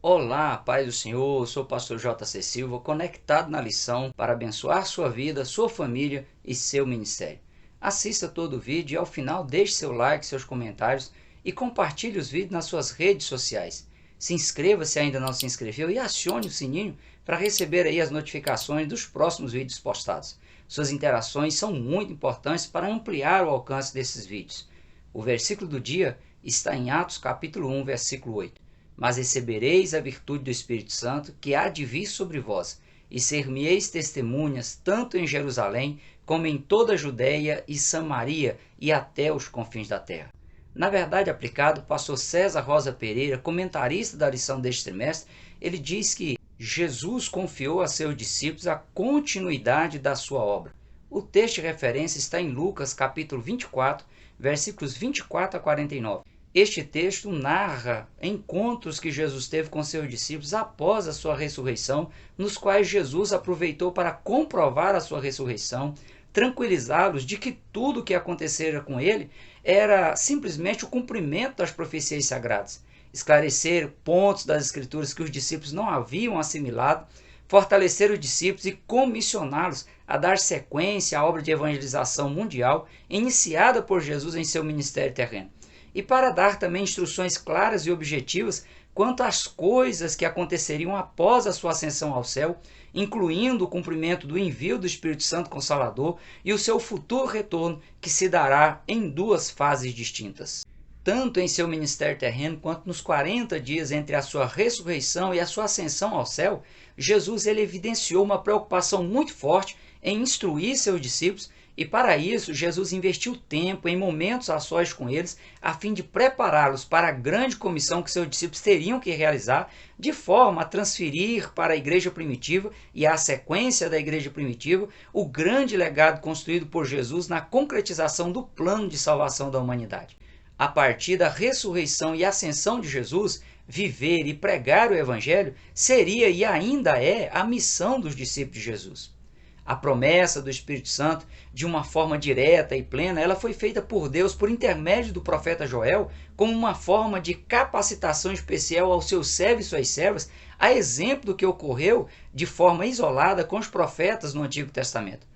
Olá, paz do Senhor, eu sou o pastor J.C. Silva, conectado na lição para abençoar sua vida, sua família e seu ministério. Assista todo o vídeo e ao final deixe seu like, seus comentários e compartilhe os vídeos nas suas redes sociais. Se inscreva se ainda não se inscreveu e acione o sininho para receber aí as notificações dos próximos vídeos postados. Suas interações são muito importantes para ampliar o alcance desses vídeos. O versículo do dia está em Atos capítulo 1, versículo 8. Mas recebereis a virtude do Espírito Santo, que há de vir sobre vós, e ser-me-eis testemunhas, tanto em Jerusalém, como em toda a Judéia e Samaria, e até os confins da terra. Na verdade aplicado, o pastor César Rosa Pereira, comentarista da lição deste trimestre, ele diz que Jesus confiou a seus discípulos a continuidade da sua obra. O texto de referência está em Lucas, capítulo 24, versículos 24 a 49. Este texto narra encontros que Jesus teve com seus discípulos após a sua ressurreição, nos quais Jesus aproveitou para comprovar a sua ressurreição, tranquilizá-los de que tudo o que acontecera com ele era simplesmente o cumprimento das profecias sagradas, esclarecer pontos das Escrituras que os discípulos não haviam assimilado, fortalecer os discípulos e comissioná-los a dar sequência à obra de evangelização mundial iniciada por Jesus em seu ministério terreno. E para dar também instruções claras e objetivas quanto às coisas que aconteceriam após a sua ascensão ao céu, incluindo o cumprimento do envio do Espírito Santo Consolador e o seu futuro retorno, que se dará em duas fases distintas. Tanto em seu ministério terreno quanto nos 40 dias entre a sua ressurreição e a sua ascensão ao céu, Jesus evidenciou uma preocupação muito forte em instruir seus discípulos. E para isso, Jesus investiu tempo em momentos a sós com eles, a fim de prepará-los para a grande comissão que seus discípulos teriam que realizar, de forma a transferir para a igreja primitiva e à sequência da igreja primitiva o grande legado construído por Jesus na concretização do plano de salvação da humanidade. A partir da ressurreição e ascensão de Jesus, viver e pregar o Evangelho seria e ainda é a missão dos discípulos de Jesus. A promessa do Espírito Santo, de uma forma direta e plena, ela foi feita por Deus por intermédio do profeta Joel, como uma forma de capacitação especial aos seus servos e suas servas, a exemplo do que ocorreu de forma isolada com os profetas no Antigo Testamento.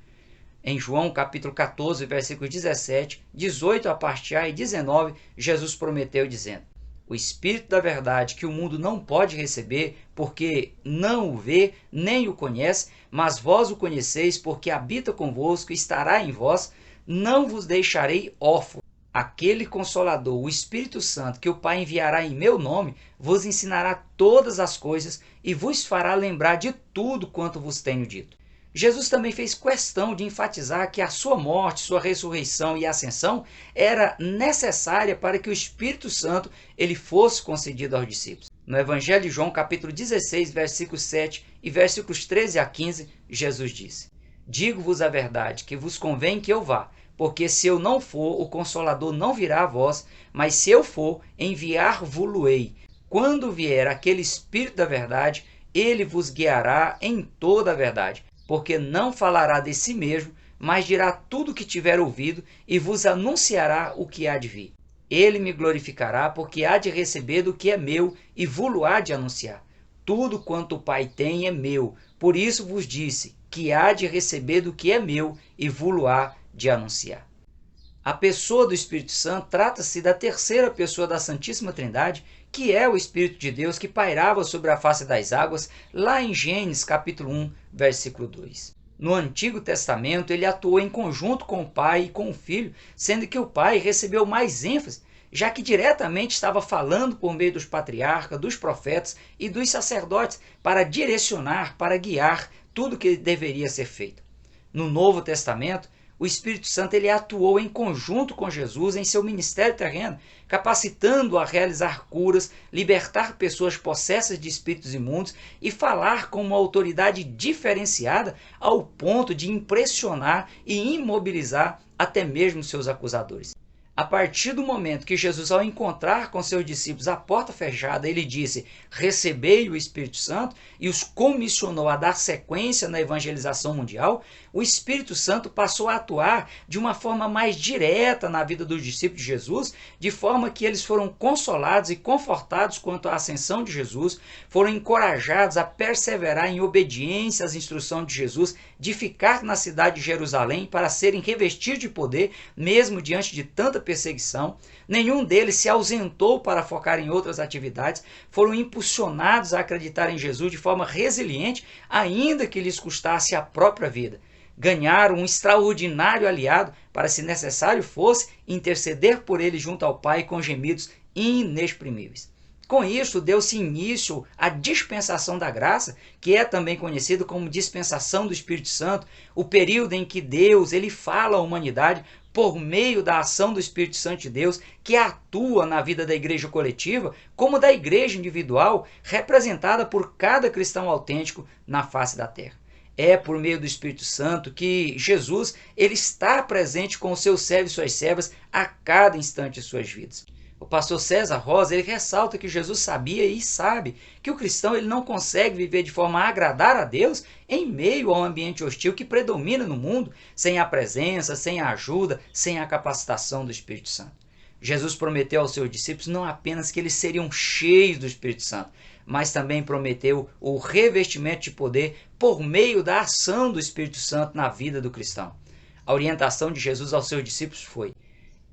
Em João capítulo 14, versículos 17, 18 a parte A e 19, Jesus prometeu dizendo: o Espírito da verdade, que o mundo não pode receber, porque não o vê, nem o conhece, mas vós o conheceis, porque habita convosco e estará em vós, não vos deixarei órfãos. Aquele Consolador, o Espírito Santo, que o Pai enviará em meu nome, vos ensinará todas as coisas e vos fará lembrar de tudo quanto vos tenho dito. Jesus também fez questão de enfatizar que a sua morte, sua ressurreição e ascensão era necessária para que o Espírito Santo ele fosse concedido aos discípulos. No Evangelho de João, capítulo 16, versículos 7 e versículos 13 a 15, Jesus disse: digo-vos a verdade, que vos convém que eu vá, porque se eu não for, o Consolador não virá a vós, mas se eu for, enviar-vos-ei. Quando vier aquele Espírito da verdade, ele vos guiará em toda a verdade, porque não falará de si mesmo, mas dirá tudo o que tiver ouvido e vos anunciará o que há de vir. Ele me glorificará, porque há de receber do que é meu e vos-lo há de anunciar. Tudo quanto o Pai tem é meu, por isso vos disse que há de receber do que é meu e vos-lo há de anunciar. A pessoa do Espírito Santo trata-se da terceira pessoa da Santíssima Trindade, que é o Espírito de Deus que pairava sobre a face das águas, lá em Gênesis capítulo 1, versículo 2. No Antigo Testamento, ele atuou em conjunto com o Pai e com o Filho, sendo que o Pai recebeu mais ênfase, já que diretamente estava falando por meio dos patriarcas, dos profetas e dos sacerdotes, para direcionar, para guiar tudo o que deveria ser feito. No Novo Testamento, o Espírito Santo ele atuou em conjunto com Jesus em seu ministério terreno, capacitando-o a realizar curas, libertar pessoas possessas de espíritos imundos e falar com uma autoridade diferenciada ao ponto de impressionar e imobilizar até mesmo seus acusadores. A partir do momento que Jesus, ao encontrar com seus discípulos a porta fechada, ele disse: recebei o Espírito Santo, e os comissionou a dar sequência na evangelização mundial, o Espírito Santo passou a atuar de uma forma mais direta na vida dos discípulos de Jesus, de forma que eles foram consolados e confortados quanto à ascensão de Jesus, foram encorajados a perseverar em obediência às instruções de Jesus, de ficar na cidade de Jerusalém para serem revestidos de poder, mesmo diante de tanta perseguição. Nenhum deles se ausentou para focar em outras atividades, foram impulsionados a acreditar em Jesus de forma resiliente, ainda que lhes custasse a própria vida. Ganharam um extraordinário aliado para, se necessário fosse, interceder por ele junto ao Pai com gemidos inexprimíveis. Com isso, deu-se início à dispensação da graça, que é também conhecido como dispensação do Espírito Santo, o período em que Deus ele fala à humanidade por meio da ação do Espírito Santo de Deus, que atua na vida da igreja coletiva, como da igreja individual, representada por cada cristão autêntico na face da terra. É por meio do Espírito Santo que Jesus ele está presente com os seus servos e suas servas a cada instante de suas vidas. O pastor César Rosa ele ressalta que Jesus sabia e sabe que o cristão ele não consegue viver de forma a agradar a Deus em meio ao ambiente hostil que predomina no mundo, sem a presença, sem a ajuda, sem a capacitação do Espírito Santo. Jesus prometeu aos seus discípulos não apenas que eles seriam cheios do Espírito Santo, mas também prometeu o revestimento de poder por meio da ação do Espírito Santo na vida do cristão. A orientação de Jesus aos seus discípulos foi: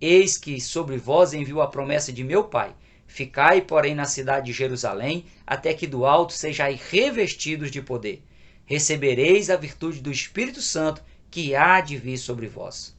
eis que sobre vós envio a promessa de meu Pai. Ficai, porém, na cidade de Jerusalém, até que do alto sejais revestidos de poder. Recebereis a virtude do Espírito Santo, que há de vir sobre vós.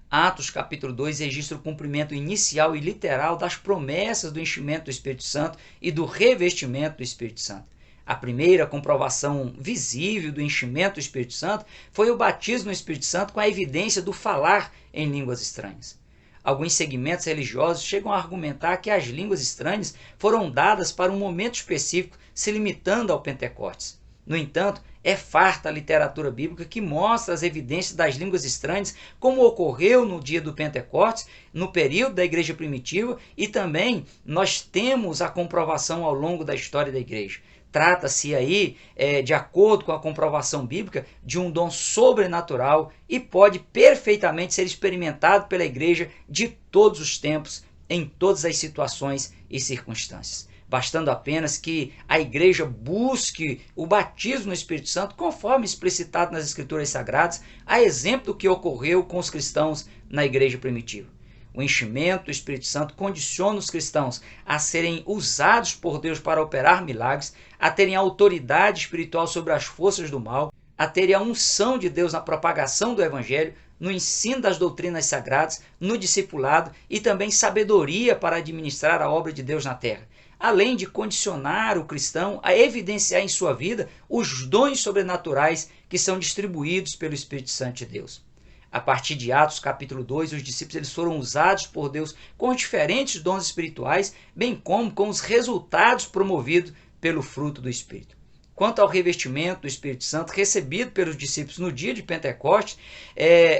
Atos capítulo 2 registra o cumprimento inicial e literal das promessas do enchimento do Espírito Santo e do revestimento do Espírito Santo. A primeira comprovação visível do enchimento do Espírito Santo foi o batismo no Espírito Santo com a evidência do falar em línguas estranhas. Alguns segmentos religiosos chegam a argumentar que as línguas estranhas foram dadas para um momento específico, se limitando ao Pentecostes. No entanto, é farta a literatura bíblica que mostra as evidências das línguas estranhas, como ocorreu no dia do Pentecostes, no período da igreja primitiva, e também nós temos a comprovação ao longo da história da igreja. Trata-se aí, de acordo com a comprovação bíblica, de um dom sobrenatural e pode perfeitamente ser experimentado pela igreja de todos os tempos, em todas as situações e circunstâncias. Bastando apenas que a igreja busque o batismo no Espírito Santo, conforme explicitado nas Escrituras Sagradas, a exemplo do que ocorreu com os cristãos na igreja primitiva. O enchimento do Espírito Santo condiciona os cristãos a serem usados por Deus para operar milagres, a terem autoridade espiritual sobre as forças do mal, a terem a unção de Deus na propagação do Evangelho, no ensino das doutrinas sagradas, no discipulado e também sabedoria para administrar a obra de Deus na terra, além de condicionar o cristão a evidenciar em sua vida os dons sobrenaturais que são distribuídos pelo Espírito Santo de Deus. A partir de Atos capítulo 2, os discípulos eles foram usados por Deus com diferentes dons espirituais, bem como com os resultados promovidos pelo fruto do Espírito. Quanto ao revestimento do Espírito Santo recebido pelos discípulos no dia de Pentecostes,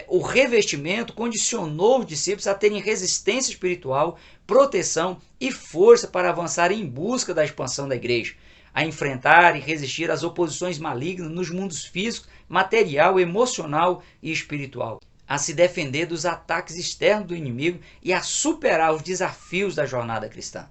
o revestimento condicionou os discípulos a terem resistência espiritual, proteção e força para avançar em busca da expansão da igreja, a enfrentar e resistir às oposições malignas nos mundos físico, material, emocional e espiritual, a se defender dos ataques externos do inimigo e a superar os desafios da jornada cristã.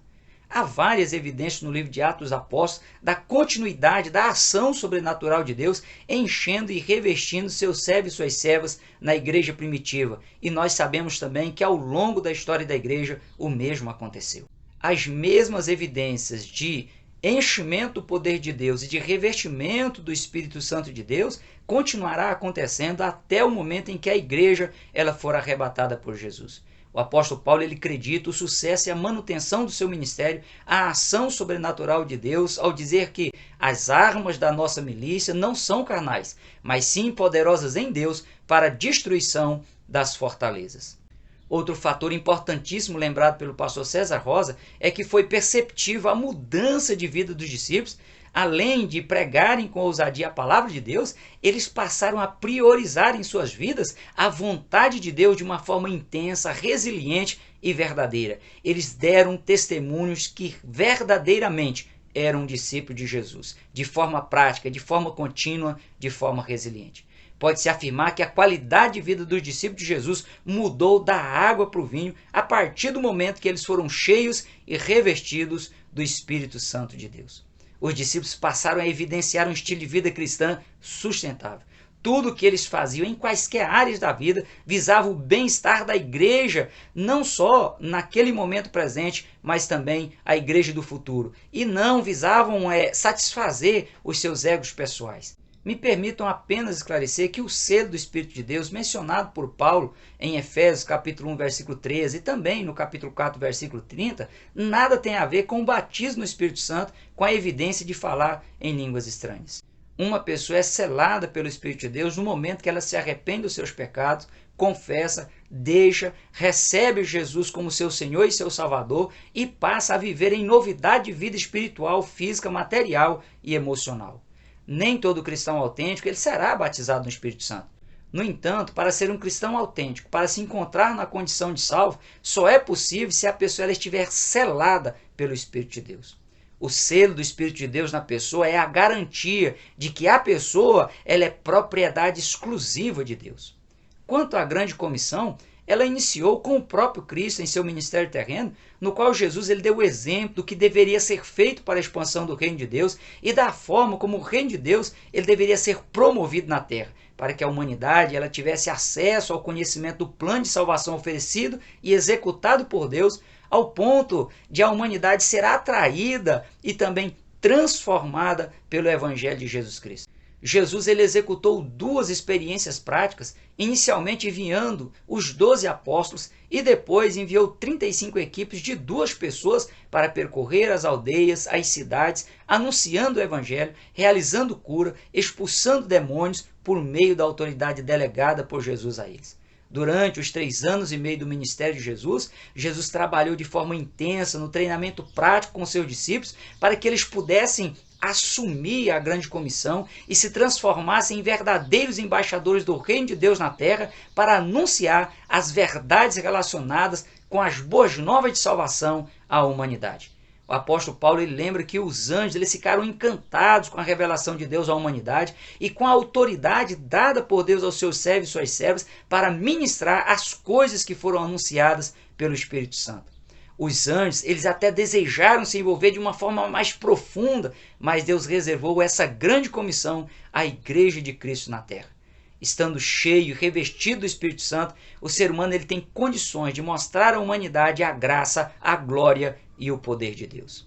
Há várias evidências no livro de Atos dos Apóstolos da continuidade da ação sobrenatural de Deus enchendo e revestindo seus servos e suas servas na igreja primitiva. E nós sabemos também que ao longo da história da igreja o mesmo aconteceu. As mesmas evidências de enchimento do poder de Deus e de revestimento do Espírito Santo de Deus continuará acontecendo até o momento em que a igreja ela for arrebatada por Jesus. O apóstolo Paulo ele acredita o sucesso e a manutenção do seu ministério, a ação sobrenatural de Deus, ao dizer que as armas da nossa milícia não são carnais, mas sim poderosas em Deus para a destruição das fortalezas. Outro fator importantíssimo lembrado pelo pastor César Rosa é que foi perceptível a mudança de vida dos discípulos. Além de pregarem com ousadia a palavra de Deus, eles passaram a priorizar em suas vidas a vontade de Deus de uma forma intensa, resiliente e verdadeira. Eles deram testemunhos que verdadeiramente eram discípulos de Jesus, de forma prática, de forma contínua, de forma resiliente. Pode-se afirmar que a qualidade de vida dos discípulos de Jesus mudou da água para o vinho a partir do momento que eles foram cheios e revestidos do Espírito Santo de Deus. Os discípulos passaram a evidenciar um estilo de vida cristã sustentável. Tudo o que eles faziam em quaisquer áreas da vida visava o bem-estar da igreja, não só naquele momento presente, mas também a igreja do futuro. E não visavam satisfazer os seus egos pessoais. Me permitam apenas esclarecer que o selo do Espírito de Deus, mencionado por Paulo em Efésios capítulo 1, versículo 13, e também no capítulo 4, versículo 30, nada tem a ver com o batismo no Espírito Santo, com a evidência de falar em línguas estranhas. Uma pessoa é selada pelo Espírito de Deus no momento que ela se arrepende dos seus pecados, confessa, deixa, recebe Jesus como seu Senhor e seu Salvador e passa a viver em novidade de vida espiritual, física, material e emocional. Nem todo cristão autêntico ele será batizado no Espírito Santo. No entanto, para ser um cristão autêntico, para se encontrar na condição de salvo, só é possível se a pessoa estiver selada pelo Espírito de Deus. O selo do Espírito de Deus na pessoa é a garantia de que a pessoa ela é propriedade exclusiva de Deus. Quanto à grande comissão, ela iniciou com o próprio Cristo em seu ministério terreno, no qual Jesus ele deu o exemplo do que deveria ser feito para a expansão do reino de Deus e da forma como o reino de Deus ele deveria ser promovido na terra, para que a humanidade ela tivesse acesso ao conhecimento do plano de salvação oferecido e executado por Deus, ao ponto de a humanidade ser atraída e também transformada pelo Evangelho de Jesus Cristo. Jesus ele executou 2 experiências práticas, inicialmente enviando os 12 apóstolos e depois enviou 35 equipes de 2 pessoas para percorrer as aldeias, as cidades, anunciando o Evangelho, realizando cura, expulsando demônios por meio da autoridade delegada por Jesus a eles. Durante os 3 anos e meio do ministério de Jesus, Jesus trabalhou de forma intensa no treinamento prático com seus discípulos para que eles pudessem assumir a grande comissão e se transformassem em verdadeiros embaixadores do reino de Deus na terra para anunciar as verdades relacionadas com as boas novas de salvação à humanidade. O apóstolo Paulo ele lembra que os anjos eles ficaram encantados com a revelação de Deus à humanidade e com a autoridade dada por Deus aos seus servos e suas servas para ministrar as coisas que foram anunciadas pelo Espírito Santo. Os anjos eles até desejaram se envolver de uma forma mais profunda, mas Deus reservou essa grande comissão à igreja de Cristo na terra. Estando cheio e revestido do Espírito Santo, o ser humano ele tem condições de mostrar à humanidade a graça, a glória e o poder de Deus.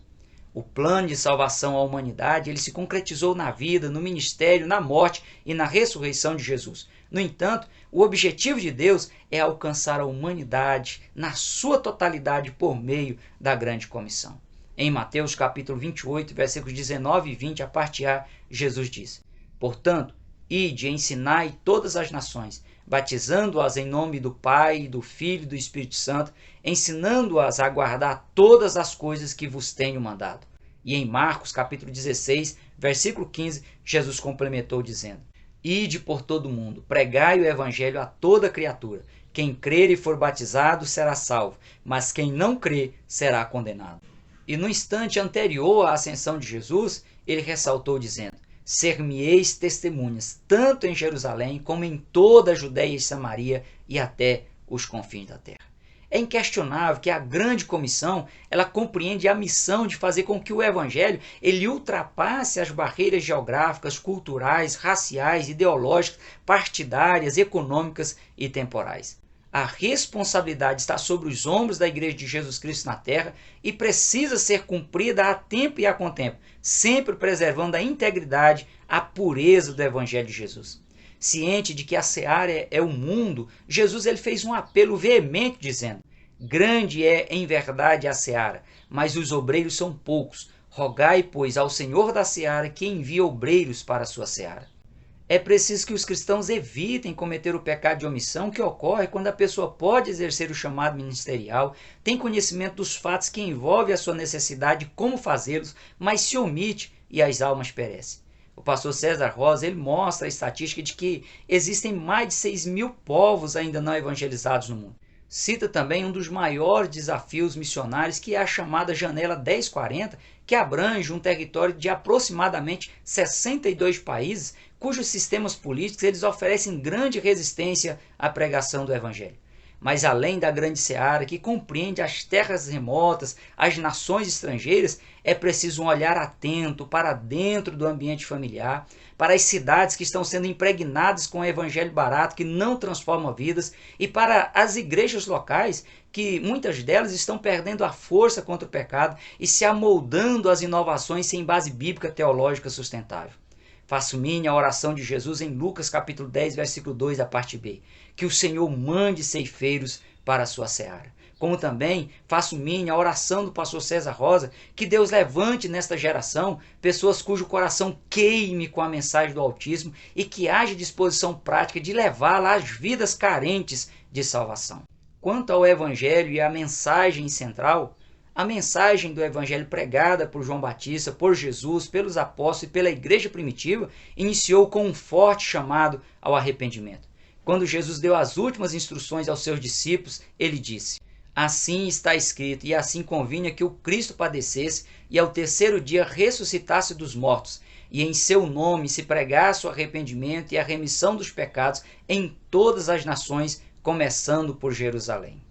O plano de salvação à humanidade ele se concretizou na vida, no ministério, na morte e na ressurreição de Jesus. No entanto, o objetivo de Deus é alcançar a humanidade na sua totalidade por meio da grande comissão. Em Mateus capítulo 28, versículos 19 e 20, a parte A, Jesus diz: Portanto, ide e ensinai todas as nações, batizando-as em nome do Pai, do Filho e do Espírito Santo, ensinando-as a guardar todas as coisas que vos tenho mandado. E em Marcos capítulo 16, versículo 15, Jesus complementou dizendo: Ide por todo o mundo, pregai o evangelho a toda criatura. Quem crer e for batizado será salvo, mas quem não crer será condenado. E no instante anterior à ascensão de Jesus, ele ressaltou dizendo: Ser-me-eis testemunhas, tanto em Jerusalém como em toda a Judéia e Samaria e até os confins da terra. É inquestionável que a grande comissão ela compreende a missão de fazer com que o evangelho ele ultrapasse as barreiras geográficas, culturais, raciais, ideológicas, partidárias, econômicas e temporais. A responsabilidade está sobre os ombros da Igreja de Jesus Cristo na terra e precisa ser cumprida a tempo e a contento, sempre preservando a integridade, a pureza do Evangelho de Jesus. Ciente de que a seara é o mundo, Jesus ele fez um apelo veemente dizendo: Grande é em verdade a seara, mas os obreiros são poucos. Rogai, pois, ao Senhor da seara que envie obreiros para a sua seara. É preciso que os cristãos evitem cometer o pecado de omissão que ocorre quando a pessoa pode exercer o chamado ministerial, tem conhecimento dos fatos que envolvem a sua necessidade de como fazê-los, mas se omite e as almas perecem. O pastor César Rosa ele mostra a estatística de que existem mais de 6.000 povos ainda não evangelizados no mundo. Cita também um dos maiores desafios missionários, que é a chamada Janela 1040, que abrange um território de aproximadamente 62 países, cujos sistemas políticos eles oferecem grande resistência à pregação do Evangelho. Mas além da grande seara, que compreende as terras remotas, as nações estrangeiras, é preciso um olhar atento para dentro do ambiente familiar, para as cidades que estão sendo impregnadas com o evangelho barato, que não transforma vidas, e para as igrejas locais, que muitas delas estão perdendo a força contra o pecado e se amoldando às inovações sem base bíblica teológica sustentável. Faço minha a oração de Jesus em Lucas capítulo 10, versículo 2, a parte B. Que o Senhor mande ceifeiros para a sua seara. Como também faço minha a oração do pastor César Rosa, que Deus levante nesta geração pessoas cujo coração queime com a mensagem do autismo e que haja disposição prática de levá-la às vidas carentes de salvação. Quanto ao Evangelho e à mensagem central, a mensagem do Evangelho pregada por João Batista, por Jesus, pelos apóstolos e pela igreja primitiva iniciou com um forte chamado ao arrependimento. Quando Jesus deu as últimas instruções aos seus discípulos, ele disse: assim está escrito, e assim convinha que o Cristo padecesse e ao terceiro dia ressuscitasse dos mortos, e em seu nome se pregasse o arrependimento e a remissão dos pecados em todas as nações, começando por Jerusalém.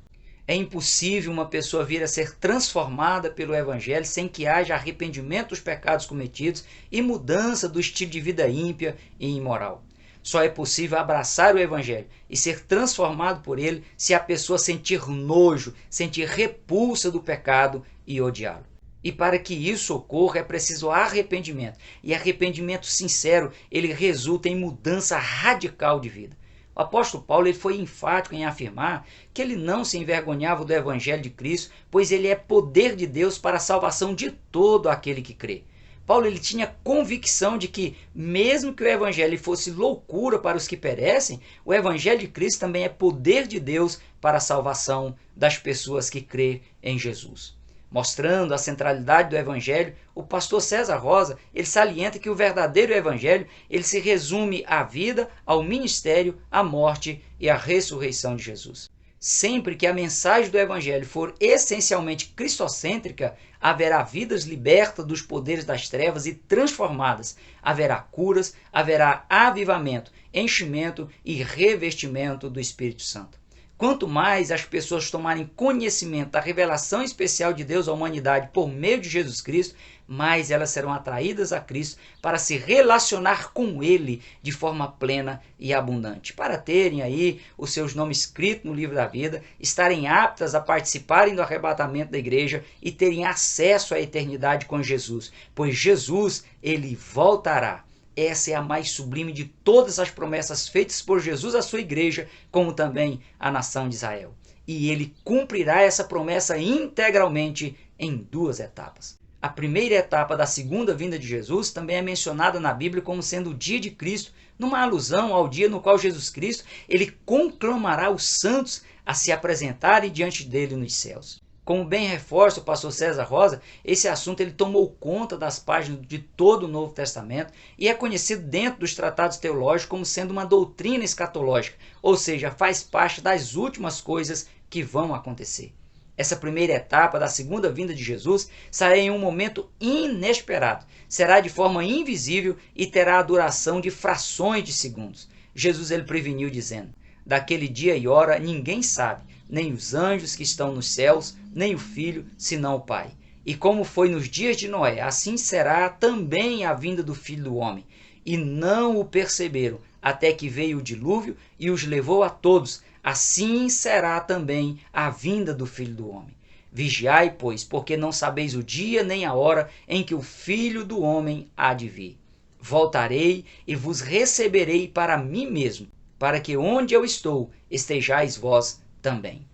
É impossível uma pessoa vir a ser transformada pelo Evangelho sem que haja arrependimento dos pecados cometidos e mudança do estilo de vida ímpia e imoral. Só é possível abraçar o Evangelho e ser transformado por ele se a pessoa sentir nojo, sentir repulsa do pecado e odiá-lo. E para que isso ocorra é preciso arrependimento. E arrependimento sincero, ele resulta em mudança radical de vida. O apóstolo Paulo ele foi enfático em afirmar que ele não se envergonhava do Evangelho de Cristo, pois ele é poder de Deus para a salvação de todo aquele que crê. Paulo ele tinha convicção de que, mesmo que o Evangelho fosse loucura para os que perecem, o Evangelho de Cristo também é poder de Deus para a salvação das pessoas que crê em Jesus. Mostrando a centralidade do Evangelho, o pastor César Rosa ele salienta que o verdadeiro Evangelho ele se resume à vida, ao ministério, à morte e à ressurreição de Jesus. Sempre que a mensagem do Evangelho for essencialmente cristocêntrica, haverá vidas libertas dos poderes das trevas e transformadas. Haverá curas, haverá avivamento, enchimento e revestimento do Espírito Santo. Quanto mais as pessoas tomarem conhecimento da revelação especial de Deus à humanidade por meio de Jesus Cristo, mais elas serão atraídas a Cristo para se relacionar com Ele de forma plena e abundante. Para terem aí os seus nomes escritos no livro da vida, estarem aptas a participarem do arrebatamento da igreja e terem acesso à eternidade com Jesus. Pois Jesus, Ele voltará. Essa é a mais sublime de todas as promessas feitas por Jesus à sua igreja, como também à nação de Israel. E ele cumprirá essa promessa integralmente em duas etapas. A primeira etapa da segunda vinda de Jesus também é mencionada na Bíblia como sendo o dia de Cristo, numa alusão ao dia no qual Jesus Cristo ele conclamará os santos a se apresentarem diante dele nos céus. Como bem reforça o pastor César Rosa, esse assunto ele tomou conta das páginas de todo o Novo Testamento e é conhecido dentro dos tratados teológicos como sendo uma doutrina escatológica, ou seja, faz parte das últimas coisas que vão acontecer. Essa primeira etapa da segunda vinda de Jesus será em um momento inesperado, será de forma invisível e terá a duração de frações de segundos. Jesus ele preveniu dizendo: daquele dia e hora ninguém sabe, nem os anjos que estão nos céus, nem o Filho, senão o Pai. E como foi nos dias de Noé, assim será também a vinda do Filho do Homem. E não o perceberam, até que veio o dilúvio e os levou a todos. Assim será também a vinda do Filho do Homem. Vigiai, pois, porque não sabeis o dia nem a hora em que o Filho do Homem há de vir. Voltarei e vos receberei para mim mesmo, para que onde eu estou estejais vós também.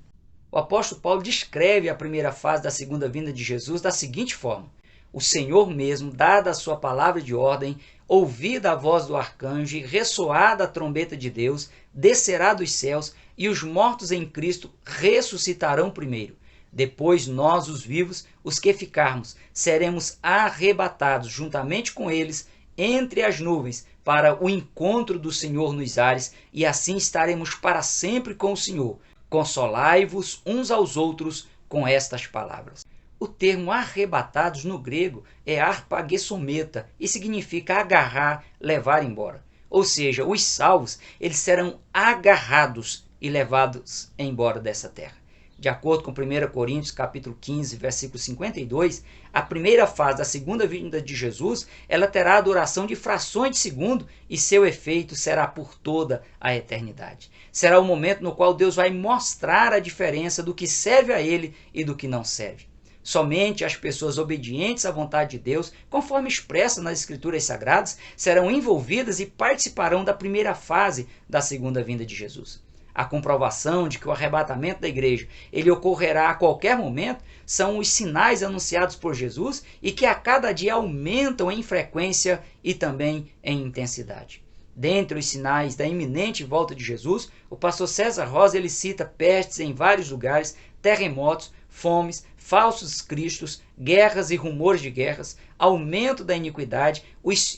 O apóstolo Paulo descreve a primeira fase da segunda vinda de Jesus da seguinte forma: o Senhor mesmo, dada a sua palavra de ordem, ouvida a voz do arcanjo e ressoada a trombeta de Deus, descerá dos céus e os mortos em Cristo ressuscitarão primeiro. Depois nós, os vivos, os que ficarmos, seremos arrebatados juntamente com eles entre as nuvens para o encontro do Senhor nos ares, e assim estaremos para sempre com o Senhor. Consolai-vos uns aos outros com estas palavras. O termo arrebatados no grego é arpagesometa e significa agarrar, levar embora. Ou seja, os salvos, eles serão agarrados e levados embora dessa terra. De acordo com 1 Coríntios capítulo 15, versículo 52, a primeira fase da segunda vinda de Jesus, ela terá a duração de frações de segundo e seu efeito será por toda a eternidade. Será o momento no qual Deus vai mostrar a diferença do que serve a Ele e do que não serve. Somente as pessoas obedientes à vontade de Deus, conforme expressa nas Escrituras Sagradas, serão envolvidas e participarão da primeira fase da segunda vinda de Jesus. A comprovação de que o arrebatamento da igreja ele ocorrerá a qualquer momento são os sinais anunciados por Jesus e que a cada dia aumentam em frequência e também em intensidade. Dentre os sinais da iminente volta de Jesus, o pastor César Rosa ele cita pestes em vários lugares, terremotos, fomes, falsos cristos, guerras e rumores de guerras, aumento da iniquidade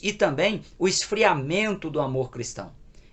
e também o esfriamento do amor cristão.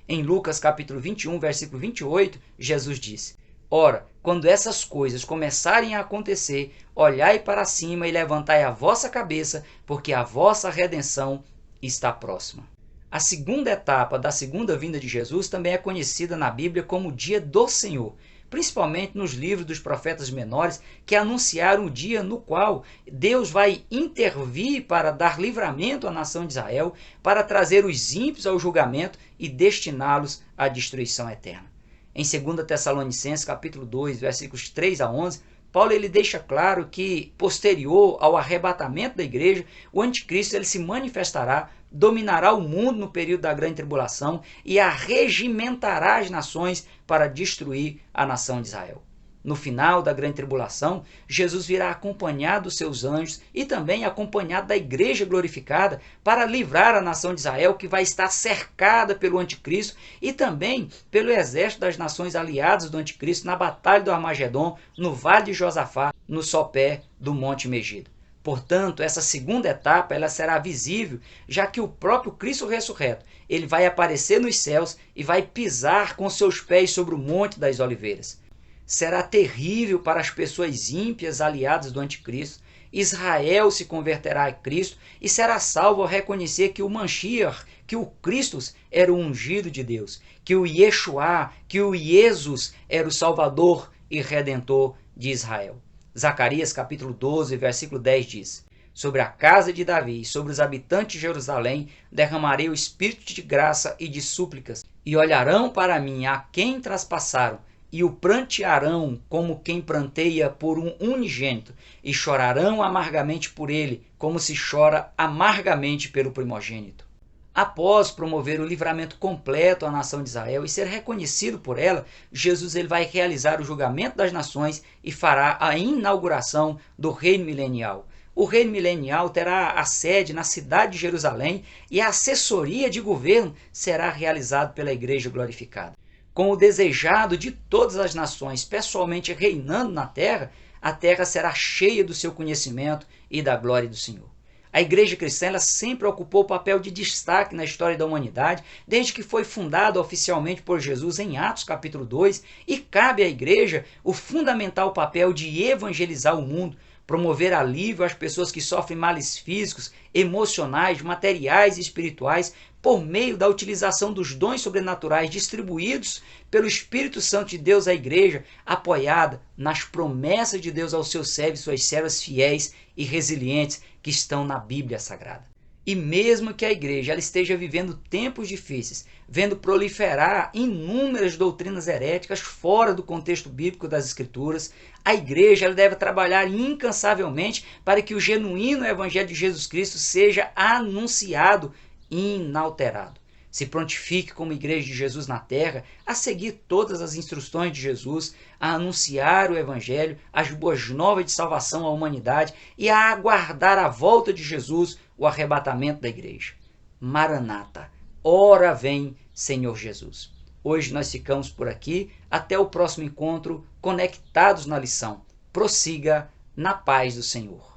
Em Lucas capítulo 21, versículo 28, Jesus disse: Ora, quando essas coisas começarem a acontecer, olhai para cima e levantai a vossa cabeça, porque a vossa redenção está próxima. A segunda etapa da segunda vinda de Jesus também é conhecida na Bíblia como o dia do Senhor, principalmente nos livros dos profetas menores que anunciaram o dia no qual Deus vai intervir para dar livramento à nação de Israel, para trazer os ímpios ao julgamento e destiná-los à destruição eterna. Em 2 Tessalonicenses capítulo 2, versículos 3 a 11, Paulo ele deixa claro que, posterior ao arrebatamento da igreja, o anticristo ele se manifestará, dominará o mundo no período da grande tribulação e arregimentará as nações para destruir a nação de Israel. No final da grande tribulação, Jesus virá acompanhado dos seus anjos e também acompanhado da igreja glorificada para livrar a nação de Israel, que vai estar cercada pelo anticristo e também pelo exército das nações aliadas do anticristo na batalha do Armagedon, no vale de Josafá, no sopé do Monte Megido. Portanto, essa segunda etapa ela será visível, já que o próprio Cristo ressurreto ele vai aparecer nos céus e vai pisar com seus pés sobre o Monte das Oliveiras. Será terrível para as pessoas ímpias aliadas do anticristo. Israel se converterá a Cristo e será salvo ao reconhecer que o Mashiach, que o Cristo era o ungido de Deus, que o Yeshua, que o Jesus era o Salvador e Redentor de Israel. Zacarias capítulo 12, versículo 10 diz: Sobre a casa de Davi e sobre os habitantes de Jerusalém derramarei o espírito de graça e de súplicas, e olharão para mim a quem traspassaram, e o prantearão como quem pranteia por um unigênito, e chorarão amargamente por ele, como se chora amargamente pelo primogênito. Após promover o livramento completo à nação de Israel e ser reconhecido por ela, Jesus ele vai realizar o julgamento das nações e fará a inauguração do reino milenial. O reino milenial terá a sede na cidade de Jerusalém e a assessoria de governo será realizada pela igreja glorificada. Com o desejado de todas as nações pessoalmente reinando na terra, a terra será cheia do seu conhecimento e da glória do Senhor. A igreja cristã ela sempre ocupou papel de destaque na história da humanidade, desde que foi fundada oficialmente por Jesus em Atos capítulo 2, e cabe à igreja o fundamental papel de evangelizar o mundo, promover alívio às pessoas que sofrem males físicos, emocionais, materiais e espirituais, por meio da utilização dos dons sobrenaturais distribuídos pelo Espírito Santo de Deus à igreja, apoiada nas promessas de Deus aos seus servos e suas servas fiéis e resilientes que estão na Bíblia Sagrada. E mesmo que a igreja ela esteja vivendo tempos difíceis, vendo proliferar inúmeras doutrinas heréticas fora do contexto bíblico das Escrituras, a igreja ela deve trabalhar incansavelmente para que o genuíno Evangelho de Jesus Cristo seja anunciado inalterado. Se prontifique como igreja de Jesus na terra a seguir todas as instruções de Jesus, a anunciar o Evangelho, as boas novas de salvação à humanidade e a aguardar a volta de Jesus, o arrebatamento da igreja. Maranata, ora vem, Senhor Jesus. Hoje nós ficamos por aqui. Até o próximo encontro, conectados na lição. Prossiga na paz do Senhor.